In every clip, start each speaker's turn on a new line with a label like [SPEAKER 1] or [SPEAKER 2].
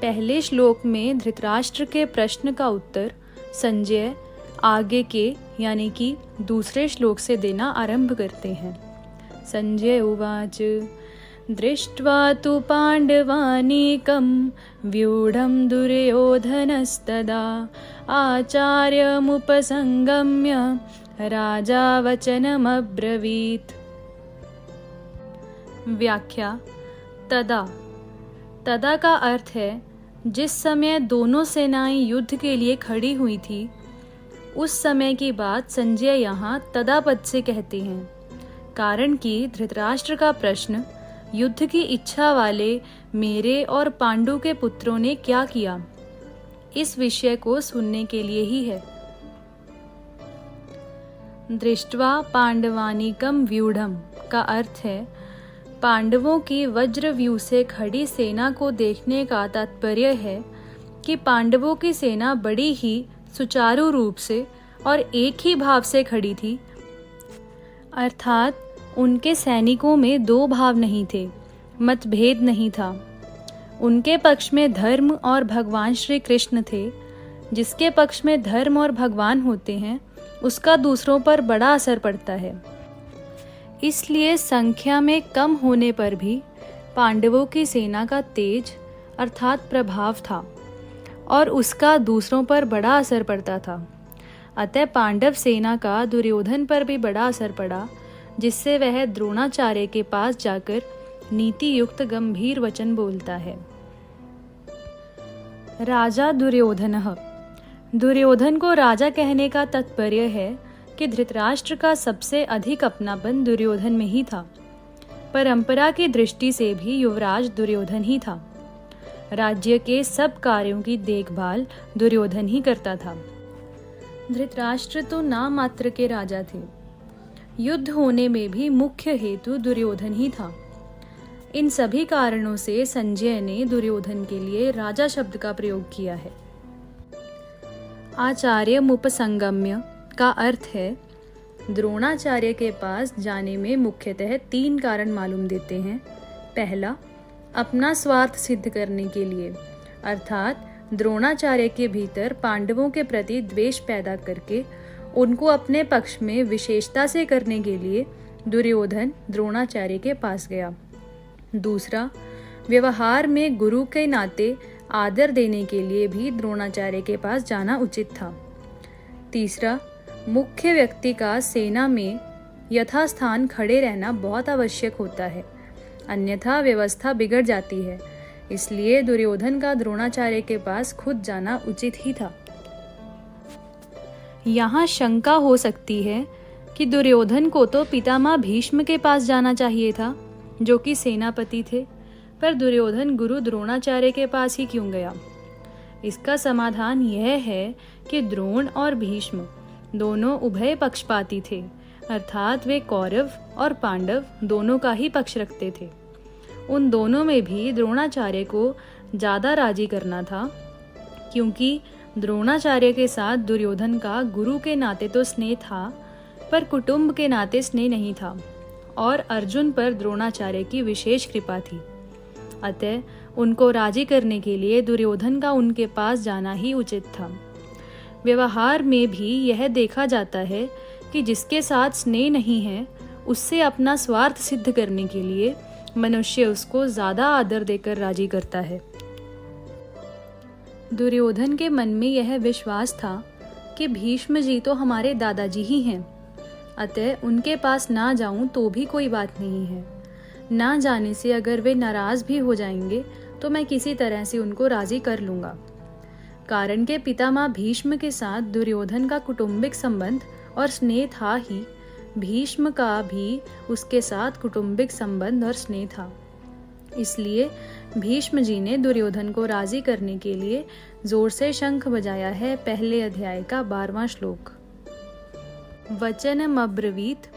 [SPEAKER 1] पहले श्लोक में धृतराष्ट्र के प्रश्न का उत्तर संजय आगे के यानी कि दूसरे श्लोक से देना आरंभ करते हैं। संजय उवाच दृष्ट्वा तु पाण्डवानीकं व्यूढं दुर्योधनस्तदा आचार्यमुपसंगम्य राजा वचनमब्रवीत्। व्याख्या। तदा का अर्थ है जिस समय दोनों सेनाएं युद्ध के लिए खड़ी हुई थी, उस समय की बात संजय यहाँ तदा पद से कहते हैं, कारण कि धृतराष्ट्र का प्रश्न युद्ध की इच्छा वाले मेरे और पांडु के पुत्रों ने क्या किया, इस विषय को सुनने के लिए ही है। दृष्ट्वा पांडवानीकम व्यूढ़म का अर्थ है पांडवों की वज्रव्यूह से खड़ी सेना को देखने का तात्पर्य है कि पांडवों की सेना बड़ी ही सुचारू रूप से और एक ही भाव से खड़ी थी, अर्थात उनके सैनिकों में दो भाव नहीं थे, मतभेद नहीं था। उनके पक्ष में धर्म और भगवान श्री कृष्ण थे। जिसके पक्ष में धर्म और भगवान होते हैं उसका दूसरों पर बड़ा असर पड़ता है। इसलिए संख्या में कम होने पर भी पांडवों की सेना का तेज अर्थात प्रभाव था और उसका दूसरों पर बड़ा असर पड़ता था। अतः पांडव सेना का दुर्योधन पर भी बड़ा असर पड़ा, जिससे वह द्रोणाचार्य के पास जाकर नीति युक्त गंभीर वचन बोलता है। राजा दुर्योधनः। दुर्योधन को राजा कहने का तात्पर्य है कि धृतराष्ट्र का सबसे अधिक अपनापन दुर्योधन में ही था। परंपरा की दृष्टि से भी युवराज दुर्योधन ही था। राज्य के सब कार्यों की देखभाल दुर्योधन ही करता था। धृतराष्ट्र तो नाम मात्र के राजा थे। युद्ध होने में भी मुख्य हेतु दुर्योधन ही था। इन सभी कारणों से संजय ने दुर्योधन के लिए राजा शब्द का प्रयोग किया है। आचार्य मुपसंगम्य का अर्थ है द्रोणाचार्य के पास जाने में मुख्यतः 3 कारण मालूम देते हैं। पहला, अपना स्वार्थ सिद्ध करने के लिए, अर्थात द्रोणाचार्य के भीतर पांडवों के प्रति द्वेष पैदा करके उनको अपने पक्ष में विशेषता से करने के लिए दुर्योधन द्रोणाचार्य के पास गया। दूसरा, व्यवहार में गुरु के नाते आदर देने के लिए भी द्रोणाचार्य के पास जाना उचित था। तीसरा, मुख्य व्यक्ति का सेना में यथास्थान खड़े रहना बहुत आवश्यक होता है, अन्यथा व्यवस्था बिगड़ जाती है। इसलिए दुर्योधन का द्रोणाचार्य के पास खुद जाना उचित ही था। यहाँ शंका हो सकती है कि दुर्योधन को तो पितामह भीष्म के पास जाना चाहिए था, जो कि सेनापति थे, पर दुर्योधन गुरु द्रोणाचार्य के पास ही क्यों गया? इसका समाधान यह है कि द्रोण और भीष्म दोनों उभय पक्षपाती थे, अर्थात वे कौरव और पांडव दोनों का ही पक्ष रखते थे। उन दोनों में भी द्रोणाचार्य को ज़्यादा राजी करना था, क्योंकि द्रोणाचार्य के साथ दुर्योधन का गुरु के नाते तो स्नेह था, पर कुटुंब के नाते स्नेह नहीं था, और अर्जुन पर द्रोणाचार्य की विशेष कृपा थी। अतः उनको राजी करने के लिए दुर्योधन का उनके पास जाना ही उचित था। व्यवहार में भी यह देखा जाता है कि जिसके साथ स्नेह नहीं है, उससे अपना स्वार्थ सिद्ध करने के लिए मनुष्य उसको ज़्यादा आदर देकर राजी करता है। दुर्योधन के मन में यह विश्वास था कि भीष्म जी तो हमारे दादाजी ही हैं, अतः उनके पास ना जाऊं तो भी कोई बात नहीं है। ना जाने से अगर वे नाराज भी हो जाएंगे तो मैं किसी तरह से उनको राजी कर लूंगा। कारण के पितामह भीष्म के साथ दुर्योधन का कौटुंबिक संबंध और स्नेह था ही, भीष्म का भी उसके साथ कौटुंबिक संबंध और स्नेह था। इसलिए भीष्म जी ने दुर्योधन को राजी करने के लिए जोर से शंख बजाया है। पहले अध्याय का 12वां श्लोक। वचनम अब्रवीत,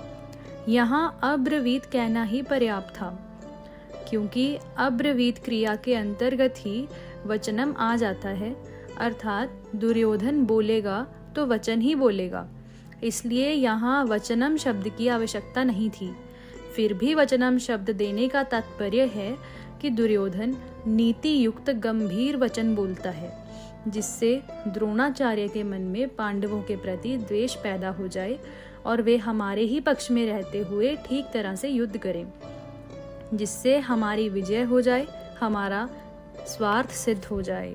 [SPEAKER 1] यहाँ अब्रवीत कहना ही पर्याप्त था, क्योंकि अब्रवीत क्रिया के अंतर्गत ही वचनम आ जाता है, अर्थात दुर्योधन बोलेगा तो वचन ही बोलेगा। इसलिए यहाँ वचनम शब्द की आवश्यकता नहीं थी। फिर भी वचनम शब्द देने का तात्पर्य है कि दुर्योधन नीति युक्त गंभीर वचन बोलता है, जिससे द्रोणाचार्य के मन में पांडवों के प्रति द्वेष पैदा हो जाए और वे हमारे ही पक्ष में रहते हुए ठीक तरह से युद्ध करें, जिससे हमारी विजय हो जाए, हमारा स्वार्थ सिद्ध हो जाए।